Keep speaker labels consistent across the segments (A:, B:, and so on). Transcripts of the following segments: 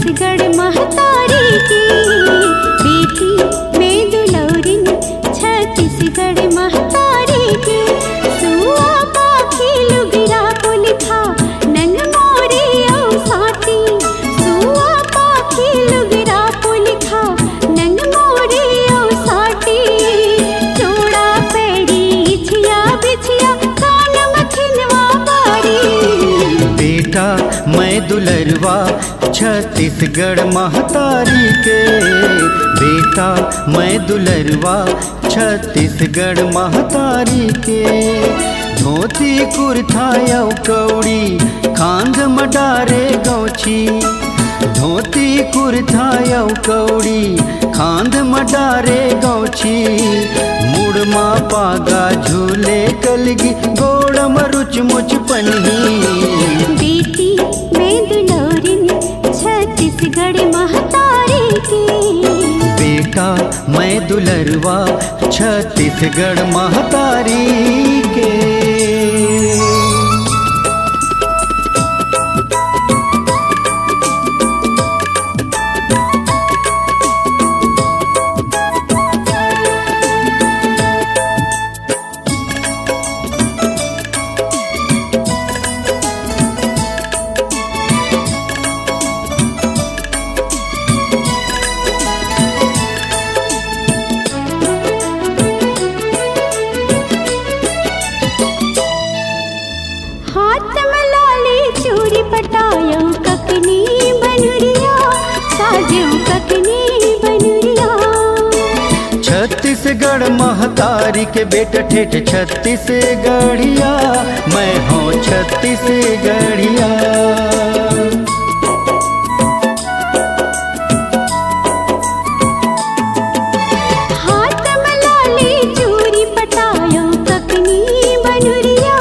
A: छत्तीसगढ़ महतारी की बेटी मैं दुलौरिन छत्तीसगढ़ महतारी की सुआ पाखी लुगरा को लिखा नंग मोरे औ साथी सुआ पाखी लुगरा को लिखा नंग मोरे औ साथी चूड़ा पैड़ी छिया बिछिया कान मखिनवा बारी
B: बेटा मैं दुलरवा छत्तीसगढ़ महतारी के बेटा मैं दुलरवा छत्तीसगढ़ महतारी के धोती कुर्ता यौ कौड़ी खांद मडारे गौछी धोती कुर्ता यौ कौड़ी खांद मडारे गौछी मुड़मा पागा झूले कलगी गोड़म रुच मुच पन्ही
A: बेटी मैं दुलौरिन छत्तीसगढ़ महतारी की
B: बेटा मैं दुलरवा छत्तीसगढ़ महतारी के
A: हाथ में लाली चूड़ी पटायो ककनी बनुरिया साजो ककनी बनुरिया
B: छत्तीसगढ़ महतारी के बेटा ठेठ छत्तीसगढ़िया मैं हूँ छत्तीसगढ़िया
A: हाथ में लाली चूड़ी पटायो ककनी बनुरिया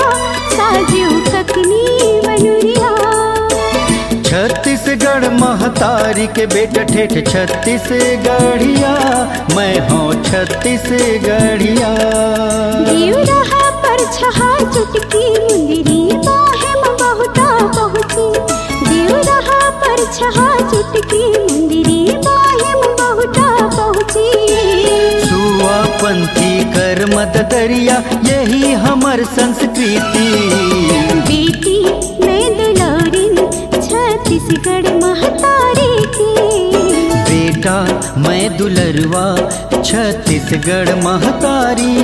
A: साजो ककनी बनुरिया
B: छत्तीसगढ़ महतारी के बेटा ठेठ छत्तीसगढ़िया मैं हूँ छत्तीसगढ़िया
A: देव रहा पर छहा चुटकी मुंदरी बाहेम बहुता पहुँची देव रहा पर छहा चुटकी मुंदरी बाहेम बहुता पहुँची
B: सुआ पंथी कर मत दरिया यही हमर संस्कृति
A: बेटी मैं दुलौरिन छत्तीसगढ़ महतारी की
B: बेटा मैं दुलरवा छत्तीसगढ़ महतारी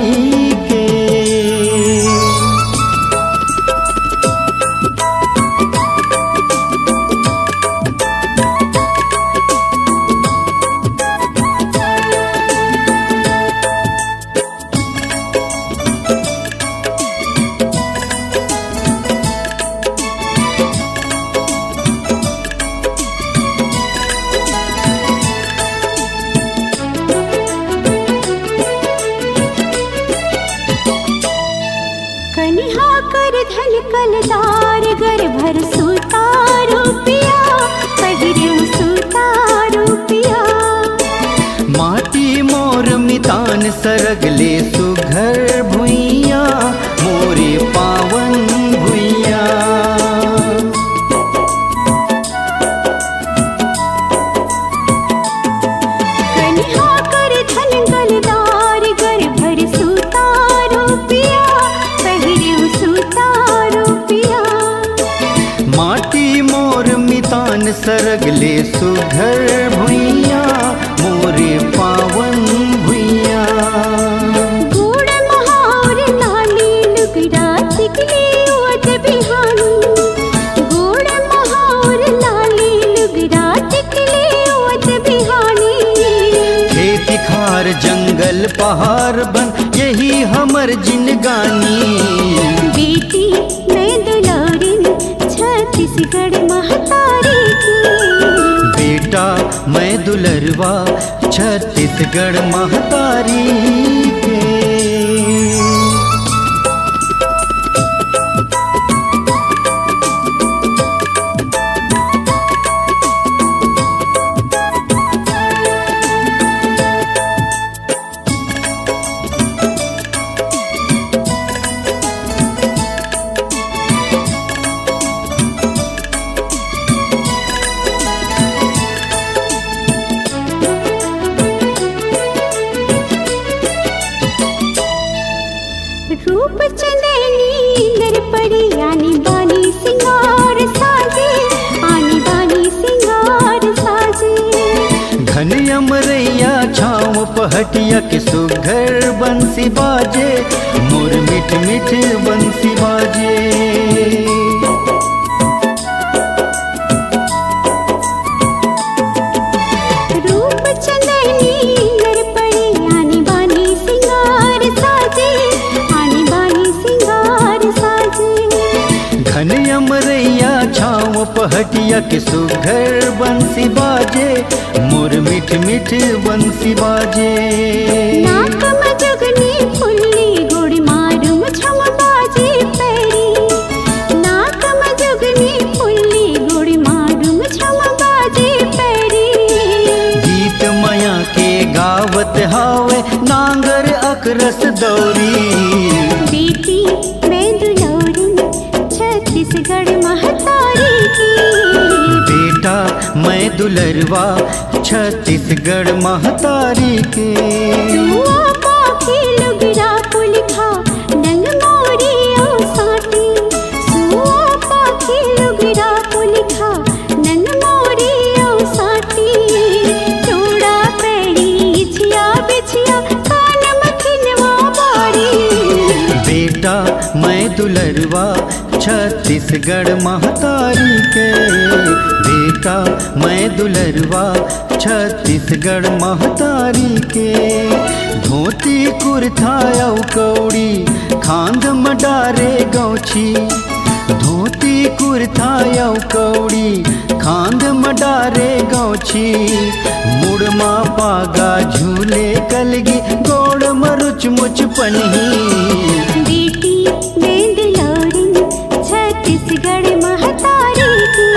B: के
A: कनिहा कर धन कलदार गर भर सूता रुपिया पहिरे सूता रुपिया
B: माटी मोर मितान सरगले सुघर भुइया मोरे पावन भुइया
A: कनिहा कर धन कलदार गर भर सूता रुपिया पहिरे सूता रुपिया
B: माटी मोर मितान सरगले सुघर भुइया मोरे पावन भुइया
A: गुड़ महावर लाली लुगड़ा टिकली ओत बिहानी गुड़ महावर लाली लुगड़ा टिकली ओत बिहानी
B: खेती खार जंगल पहाड़ बन यही हमर जिनगानी
A: बेटी मैं दुलौरिन छत्तीसगढ़ महतारी की
B: बेटा मैं दुलरवा छत्तीसगढ़ महतारी के पहटिया के सुघर बंसी बाजे, मोर मिठ मिठ बंसी बाजे।
A: रूप चंदनी नर पड़ी आनी बानी सिंगार साजे, आनी बानी सिंगार साजे।
B: घन अमरैया छाँव पहटिया के सुघर बंसी बाजे, मोर मिठ मिठ बंसी बाजे।
A: नाक में जुगनी फुल्ली गुड़ मारूम छम बाजे पैरी, नाक में जुगनी फुल्ली गुड़ मारूम छम बाजे पैरी।
B: गीत माया के गावत हावे नांगर अकरस दौरी,
A: बेटी मैं दुलौरी छत्तीसगढ़ महतारी की।
B: बेटा मैं दुलरवा छत्तीसगढ़ महतारी के।
A: सुआ पाखी लुगड़ा पुलिखा नंग मोरी ओ साटी, सुआ पाखी लुगड़ा पुलिखा नंग मोरी ओ साटी। चूड़ा पैड़ी छिया बिछिया कान मखिनवा बारी।
B: बेटा मैं दुलरवा छत्तीसगढ़ महतारी के। बेटा मैं दुलरवा छत्तीसगढ़ महतारी के। धोती कुर्ता औ कौड़ी खांद मडारे गौछी, धोती कुर्ता औ कौड़ी खांद मडारे गौछी। मुड़मा पागा झूले कलगी गोड़ मरुच मुच पनही।
A: बेटी मैं दुलौरी छत्तीसगढ़ महतारी की।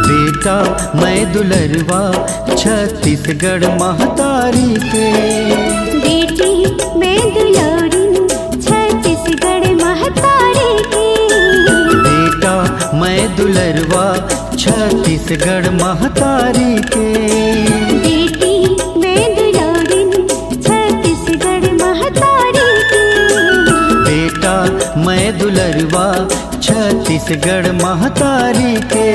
B: बेटा मैं दुलरवा छत्तीसगढ़ महतारी के।
A: बेटी मैं दुलौरी छत्तीसगढ़ महतारी की।
B: बेटा मैं दुलरवा छत्तीसगढ़ महतारी के।
A: बेटी मैं दुलौरी छत्तीसगढ़ महतारी की।
B: बेटा मैं दुलरवा छत्तीसगढ़ महतारी के।